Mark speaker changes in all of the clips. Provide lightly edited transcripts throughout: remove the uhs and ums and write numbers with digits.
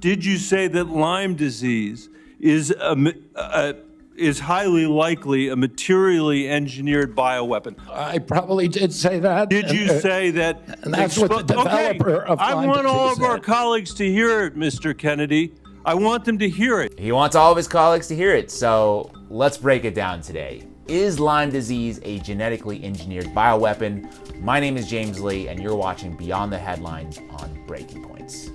Speaker 1: Did you say that Lyme disease is highly likely a materially engineered bioweapon?
Speaker 2: I probably did say that.
Speaker 1: Did you say that?
Speaker 2: And that's what the developer of Lyme
Speaker 1: I want all
Speaker 2: disease
Speaker 1: of our
Speaker 2: said.
Speaker 1: colleagues to hear it, Mr. Kennedy. I want them to hear it.
Speaker 3: He wants all of his colleagues to hear it, so let's break it down today. Is Lyme disease a genetically engineered bioweapon? My name is James Lee, and you're watching Beyond the Headlines on Breaking Points.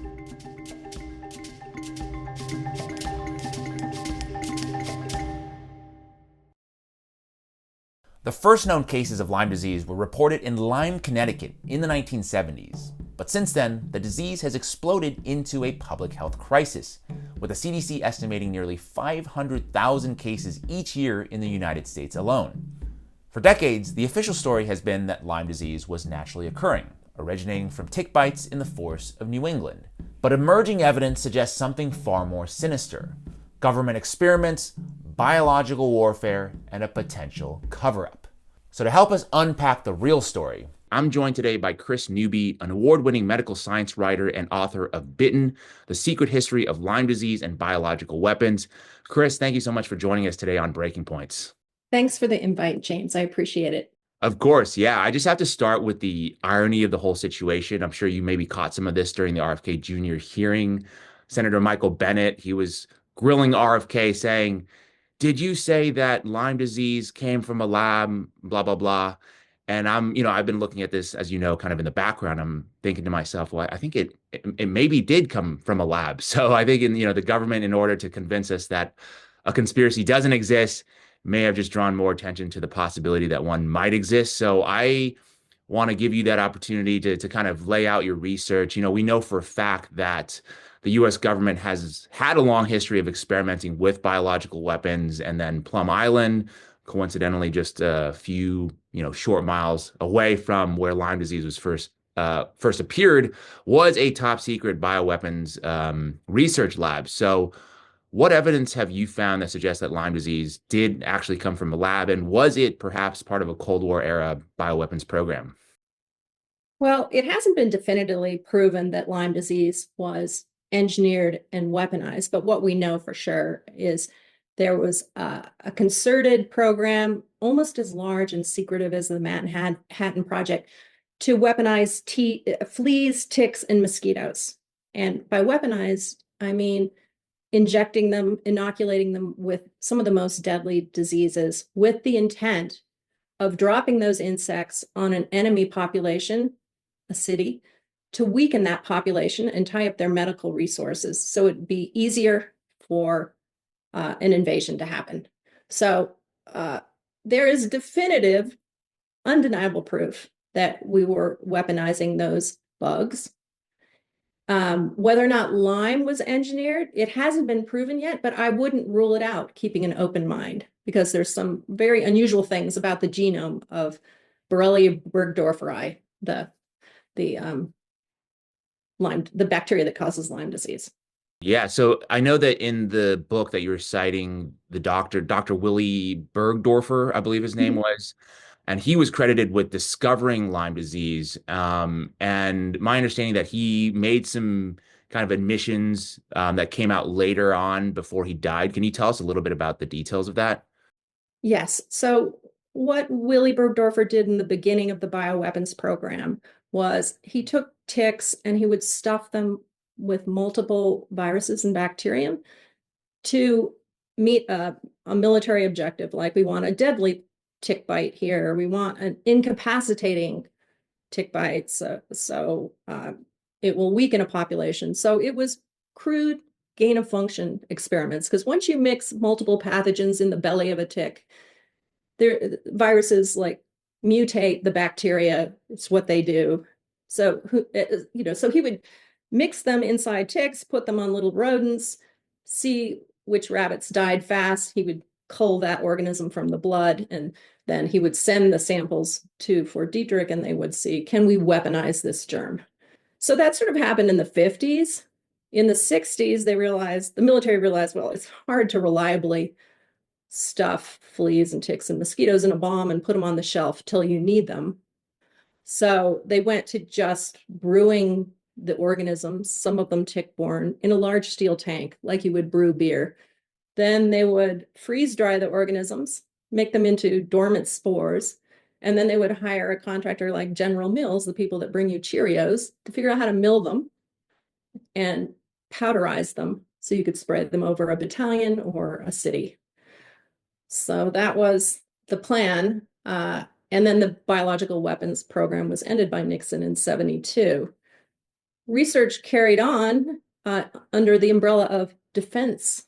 Speaker 3: The first known cases of Lyme disease were reported in Lyme, Connecticut in the 1970s. But since then, the disease has exploded into a public health crisis, with the CDC estimating nearly 500,000 cases each year in the United States alone. For decades, the official story has been that Lyme disease was naturally occurring, originating from tick bites in the forests of New England. But emerging evidence suggests something far more sinister: government experiments, biological warfare, and a potential cover-up. So to help us unpack the real story, I'm joined today by Chris Newby, an award-winning medical science writer and author of Bitten: The Secret History of Lyme Disease and Biological Weapons. Chris, thank you so much for joining us today on Breaking Points.
Speaker 4: Thanks for the invite, James. I appreciate it.
Speaker 3: Of course, yeah. I just have to start with the irony of the whole situation. I'm sure you maybe caught some of this during the RFK Jr. hearing. Senator Michael Bennet, he was grilling RFK saying, "Did you say that Lyme disease came from a lab, blah, blah, blah?" And I've been looking at this, as you know, kind of in the background. I'm thinking to myself, well, I think it maybe did come from a lab. So I think the government, in order to convince us that a conspiracy doesn't exist, may have just drawn more attention to the possibility that one might exist. So I want to give you that opportunity to kind of lay out your research. We know for a fact that the U.S. government has had a long history of experimenting with biological weapons, and then Plum Island, coincidentally just a few short miles away from where Lyme disease was first appeared, was a top secret bioweapons research lab. So what evidence have you found that suggests that Lyme disease did actually come from a lab, and was it perhaps part of a Cold War era bioweapons program?
Speaker 4: Well, it hasn't been definitively proven that Lyme disease was engineered and weaponized, but what we know for sure is there was a concerted program, almost as large and secretive as the Manhattan Project, to weaponize fleas, ticks, and mosquitoes. And by weaponized, I mean injecting them, inoculating them with some of the most deadly diseases, with the intent of dropping those insects on an enemy population, a city, to weaken that population and tie up their medical resources so it'd be easier for an invasion to happen. So there is definitive, undeniable proof that we were weaponizing those bugs. Whether or not Lyme was engineered, it hasn't been proven yet, but I wouldn't rule it out, keeping an open mind, because there's some very unusual things about the genome of Borrelia burgdorferi, the bacteria that causes Lyme disease.
Speaker 3: Yeah, so I know that in the book that you were citing, the Dr. Willy Burgdorfer, I believe his name was, and he was credited with discovering Lyme disease. And my understanding that he made some kind of admissions that came out later on before he died. Can you tell us a little bit about the details of that?
Speaker 4: Yes. So what Willy Burgdorfer did in the beginning of the bioweapons program was he took ticks and he would stuff them with multiple viruses and bacterium to meet a military objective. Like, we want a deadly tick bite here, we want an incapacitating tick bite, so it will weaken a population. So it was crude gain of function experiments, because once you mix multiple pathogens in the belly of a tick, viruses like mutate the bacteria. It's what they do. So so he would mix them inside ticks, put them on little rodents, see which rabbits died fast. He would cull that organism from the blood, and then he would send the samples to Fort Detrick, and they would see, can we weaponize this germ? So that sort of happened in the 50s. In the 60s, the military realized, well, it's hard to reliably stuff fleas and ticks and mosquitoes in a bomb and put them on the shelf till you need them. So they went to just brewing the organisms, some of them tick-borne, in a large steel tank, like you would brew beer. Then they would freeze dry the organisms, make them into dormant spores, and then they would hire a contractor like General Mills, the people that bring you Cheerios, to figure out how to mill them and powderize them so you could spread them over a battalion or a city. So that was the plan. And then the biological weapons program was ended by Nixon in 72. Research carried on under the umbrella of defense,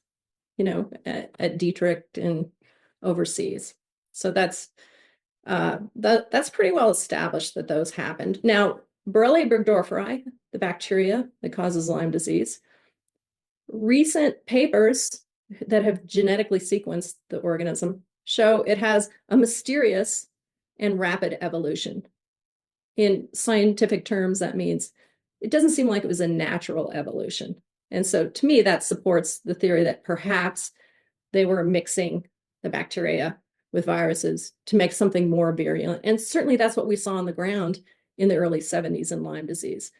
Speaker 4: at Dietrich and overseas. So that's pretty well established that those happened. Now, Borrelia burgdorferi, the bacteria that causes Lyme disease, recent papers that have genetically sequenced the organism show it has a mysterious and rapid evolution. In scientific terms, that means it doesn't seem like it was a natural evolution. And so to me, that supports the theory that perhaps they were mixing the bacteria with viruses to make something more virulent. And certainly that's what we saw on the ground in the early 70s in Lyme disease.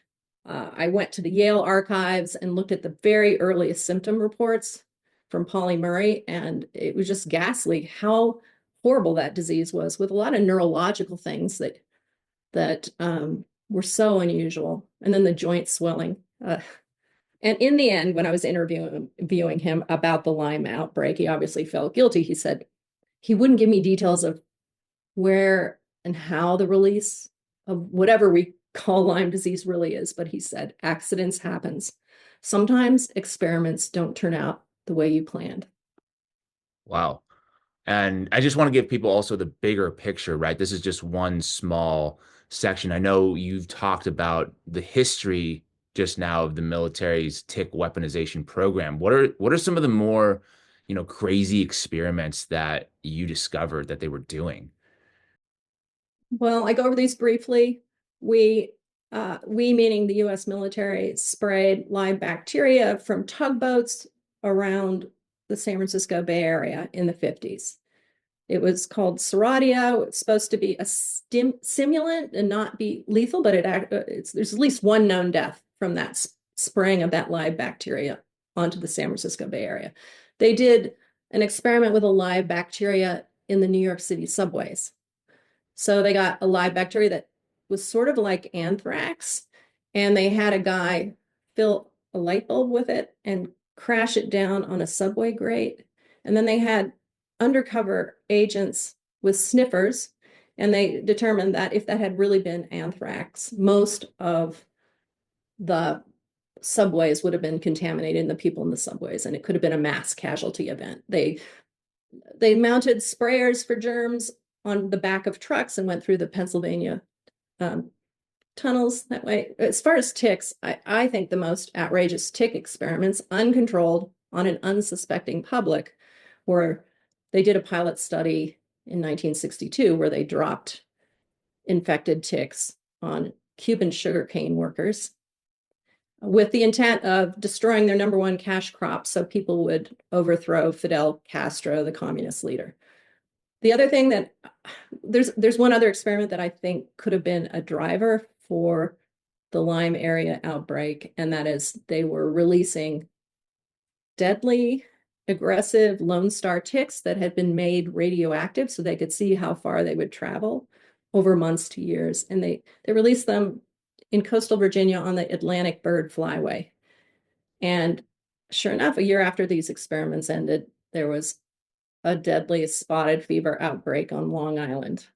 Speaker 4: I went to the Yale archives and looked at the very earliest symptom reports from Polly Murray, and it was just ghastly how horrible that disease was, with a lot of neurological things that were so unusual. And then the joint swelling. And in the end, when I was interviewing him about the Lyme outbreak, he obviously felt guilty. He said he wouldn't give me details of where and how the release of whatever we call Lyme disease really is, but he said accidents happens. Sometimes experiments don't turn out the way you planned.
Speaker 3: Wow. And I just want to give people also the bigger picture, right? This is just one small section. I know you've talked about the history just now of the military's tick weaponization program. What are some of the more, crazy experiments that you discovered that they were doing?
Speaker 4: Well, I go over these briefly. We meaning the U.S. military, sprayed live bacteria from tugboats around the San Francisco Bay Area in the 50s. It was called Serratia. It's supposed to be a stimulant and not be lethal, but there's at least one known death from that spraying of that live bacteria onto the San Francisco Bay Area. They did an experiment with a live bacteria in the New York City subways. So they got a live bacteria that was sort of like anthrax, and they had a guy fill a light bulb with it and crash it down on a subway grate. And then they had undercover agents with sniffers, and they determined that if that had really been anthrax, most of the subways would have been contaminated, and the people in the subways, and it could have been a mass casualty event. They mounted sprayers for germs on the back of trucks and went through the Pennsylvania tunnels that way. As far as ticks, I think the most outrageous tick experiments, uncontrolled on an unsuspecting public, were they did a pilot study in 1962 where they dropped infected ticks on Cuban sugarcane workers with the intent of destroying their number one cash crop so people would overthrow Fidel Castro, the communist leader. The other thing that there's one other experiment that I think could have been a driver for the Lyme area outbreak, and that is they were releasing deadly, aggressive Lone Star ticks that had been made radioactive so they could see how far they would travel over months to years. And they released them in coastal Virginia on the Atlantic Bird Flyway. And sure enough, a year after these experiments ended, there was a deadly spotted fever outbreak on Long Island.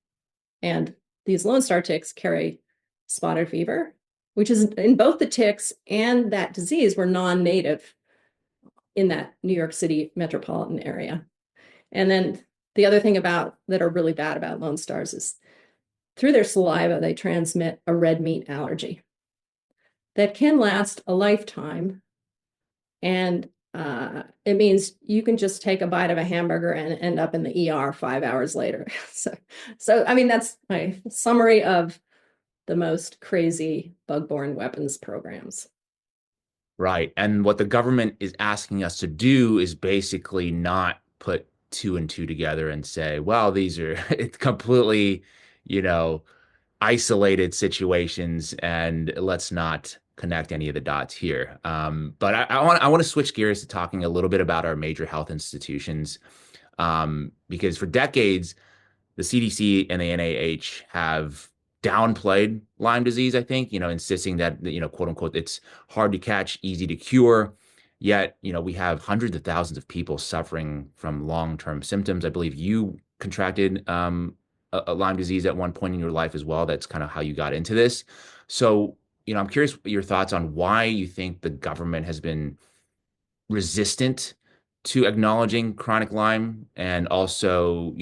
Speaker 4: And these Lone Star ticks carry spotted fever, which is in both the ticks and that disease were non-native in that New York City metropolitan area. And then the other thing that are really bad about Lone Stars is through their saliva, they transmit a red meat allergy that can last a lifetime. And it means you can just take a bite of a hamburger and end up in the ER 5 hours later. So I mean, that's my summary of the most crazy bug-borne weapons programs.
Speaker 3: Right. And what the government is asking us to do is basically not put two and two together and say, well, these are completely, isolated situations, and let's not connect any of the dots here. But I want to switch gears to talking a little bit about our major health institutions, because for decades, the CDC and the NIH have downplayed Lyme disease, I think, insisting that, quote unquote, it's hard to catch, easy to cure. Yet, we have hundreds of thousands of people suffering from long-term symptoms. I believe you contracted a Lyme disease at one point in your life as well. That's kind of how you got into this. So, I'm curious your thoughts on why you think the government has been resistant to acknowledging chronic Lyme, and also,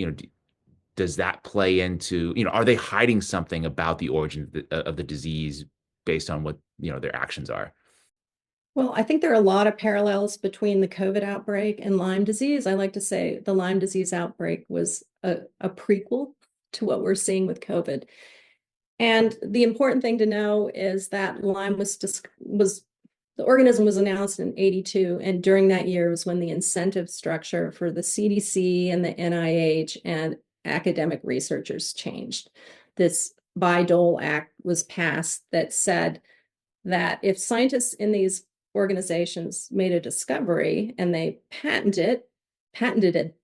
Speaker 3: does that play into, are they hiding something about the origin of the disease based on what, their actions are?
Speaker 4: Well, I think there are a lot of parallels between the COVID outbreak and Lyme disease. I like to say the Lyme disease outbreak was a prequel to what we're seeing with COVID. And the important thing to know is that Lyme was the organism was announced in 82, and during that year was when the incentive structure for the CDC and the NIH and academic researchers changed. This Bayh-Dole Act was passed that said that if scientists in these organizations made a discovery and they patented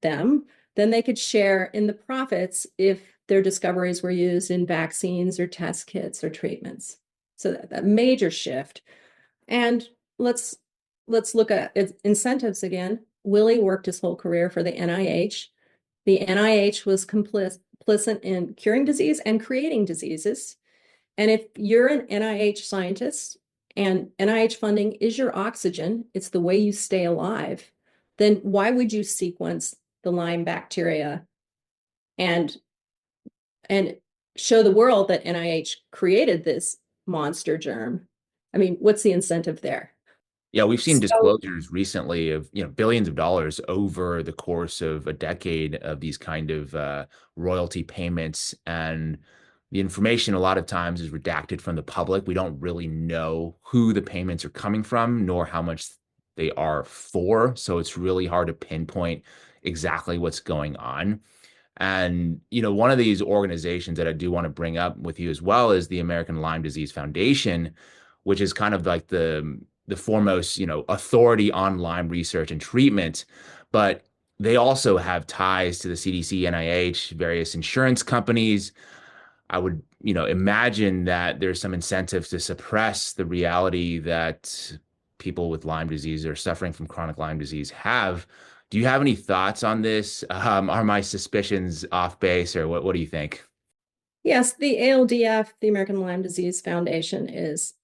Speaker 4: them, then they could share in the profits if their discoveries were used in vaccines or test kits or treatments. So that major shift. And let's look at incentives again. Willie worked his whole career for the NIH. The NIH was complicit in curing disease and creating diseases. And if you're an NIH scientist and NIH funding is your oxygen, it's the way you stay alive, then why would you sequence the Lyme bacteria and show the world that NIH created this monster germ? I mean, what's the incentive there?
Speaker 3: Yeah, we've seen disclosures recently of, billions of dollars over the course of a decade of these kind of royalty payments. And the information a lot of times is redacted from the public. We don't really know who the payments are coming from, nor how much they are for. So it's really hard to pinpoint exactly what's going on. And, one of these organizations that I do want to bring up with you as well is the American Lyme Disease Foundation, which is kind of like the foremost, authority on Lyme research and treatment. But they also have ties to the CDC, NIH, various insurance companies. I would, imagine that there's some incentive to suppress the reality that people with Lyme disease or suffering from chronic Lyme disease have. Do you have any thoughts on this? Are my suspicions off base, or what do you think?
Speaker 4: Yes, the ALDF, the American Lyme Disease Foundation, is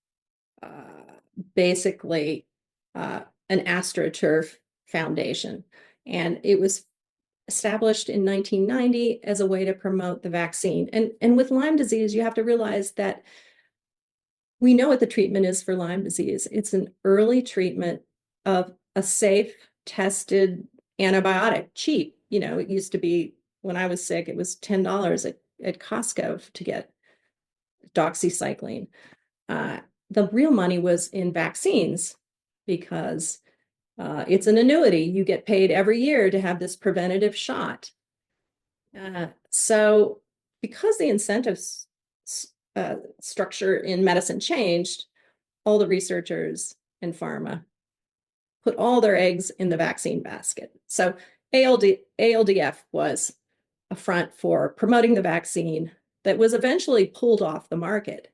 Speaker 4: basically an AstroTurf foundation. And it was established in 1990 as a way to promote the vaccine. And with Lyme disease, you have to realize that we know what the treatment is for Lyme disease. It's an early treatment of a safe, tested antibiotic, cheap. It used to be, when I was sick, it was $10 at Costco to get doxycycline. The real money was in vaccines because it's an annuity. You get paid every year to have this preventative shot. So because the incentives structure in medicine changed, all the researchers in pharma put all their eggs in the vaccine basket. So ALDF was a front for promoting the vaccine that was eventually pulled off the market.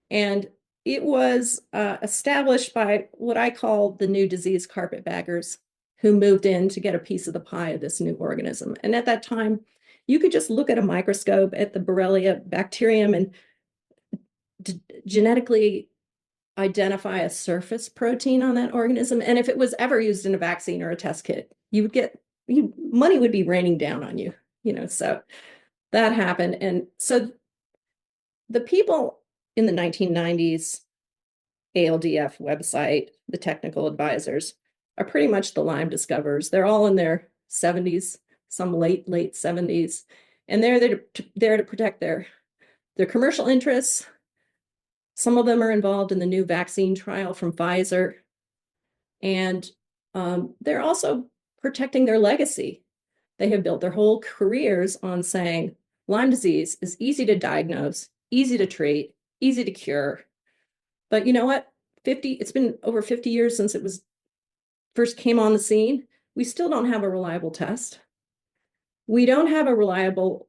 Speaker 4: And it was established by what I call the new disease carpetbaggers, who moved in to get a piece of the pie of this new organism. And at that time, you could just look at a microscope at the Borrelia bacterium and genetically identify a surface protein on that organism. And if it was ever used in a vaccine or a test kit, money would be raining down on you, so that happened. And so the people in the 1990s, ALDF website, the technical advisors, are pretty much the Lyme discoverers. They're all in their 70s, some late 70s, and they're there to protect their commercial interests. Some of them are involved in the new vaccine trial from Pfizer, and they're also protecting their legacy. They have built their whole careers on saying Lyme disease is easy to diagnose, easy to treat, easy to cure, But you know what? It's been over 50 years since it was first came on the scene. We still don't have a reliable test. We don't have a reliable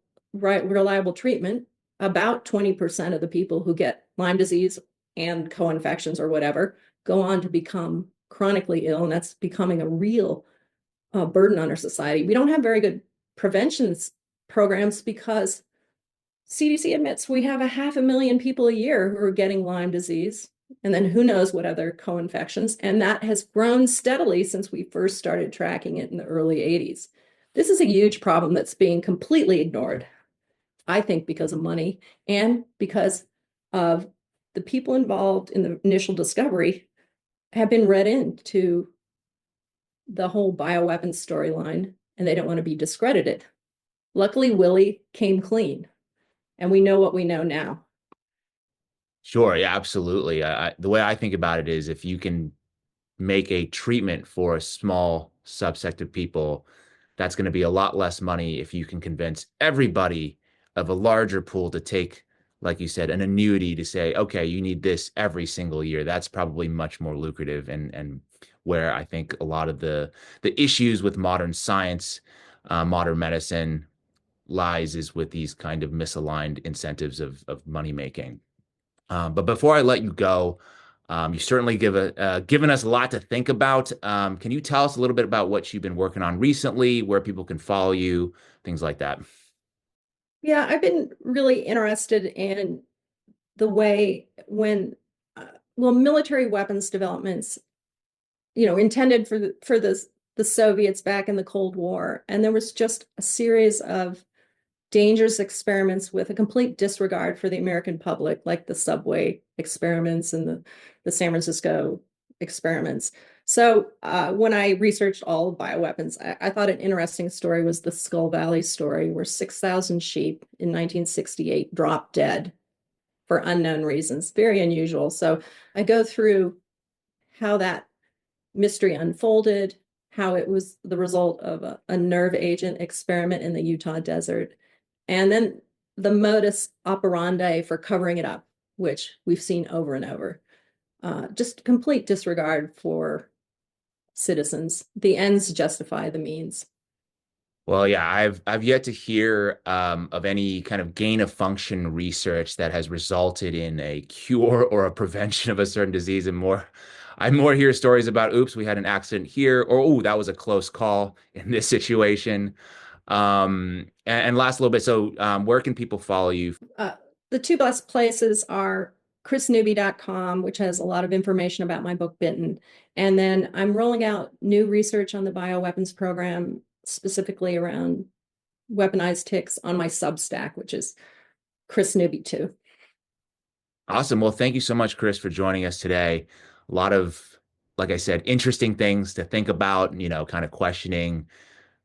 Speaker 4: treatment. About 20% of the people who get Lyme disease and co-infections or whatever go on to become chronically ill, and that's becoming a real burden on our society. We don't have very good prevention programs because CDC admits we have 500,000 people a year who are getting Lyme disease, and then who knows what other co-infections, and that has grown steadily since we first started tracking it in the early 80s. This is a huge problem that's being completely ignored, I think, because of money and because of the people involved in the initial discovery have been read into the whole bioweapons storyline, and they don't want to be discredited. Luckily, Willie came clean, and we know what we know now.
Speaker 3: Sure. Yeah, absolutely. The way I think about it is if you can make a treatment for a small subset of people, that's going to be a lot less money if you can convince everybody of a larger pool to take, like you said, an annuity to say, okay, you need this every single year. That's probably much more lucrative, and where I think a lot of the issues with modern science, modern medicine lies is with these kind of misaligned incentives of money making. But before I let you go, you certainly given us a lot to think about. Can you tell us a little bit about what you've been working on recently, where people can follow you, things like that?
Speaker 4: Yeah, I've been really interested in the way military weapons developments, intended for the Soviets back in the Cold War, and there was just a series of dangerous experiments with a complete disregard for the American public, like the subway experiments and the San Francisco experiments. So when I researched all of bioweapons, I thought an interesting story was the Skull Valley story, where 6,000 sheep in 1968 dropped dead for unknown reasons. Very unusual. So I go through how that mystery unfolded, how it was the result of a nerve agent experiment in the Utah desert, and then the modus operandi for covering it up, which we've seen over and over. Just complete disregard for citizens. The ends justify the means.
Speaker 3: Well, yeah, I've yet to hear of any kind of gain of function research that has resulted in a cure or a prevention of a certain disease, and I more hear stories about, oops, we had an accident here, or oh, that was a close call in this situation. And last little bit, so where can people follow you?
Speaker 4: The two best places are chrisnewby.com, which has a lot of information about my book Bitten. And then I'm rolling out new research on the bioweapons program, specifically around weaponized ticks, on my Substack, which is Chris Newby too.
Speaker 3: Awesome. Well, thank you so much, Chris, for joining us today. A lot of, like I said, interesting things to think about, kind of questioning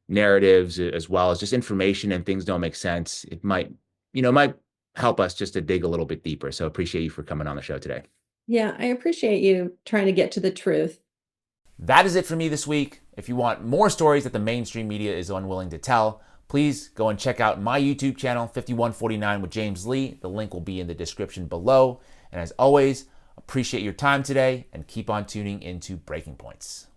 Speaker 3: narratives as well as just information, and things don't make sense. It might help us just to dig a little bit deeper. So appreciate you for coming on the show today.
Speaker 4: Yeah, I appreciate you trying to get to the truth.
Speaker 5: That is it for me this week. If you want more stories that the mainstream media is unwilling to tell, please go and check out my YouTube channel, 5149 with James Lee. The link will be in the description below. And as always, appreciate your time today, and keep on tuning into Breaking Points.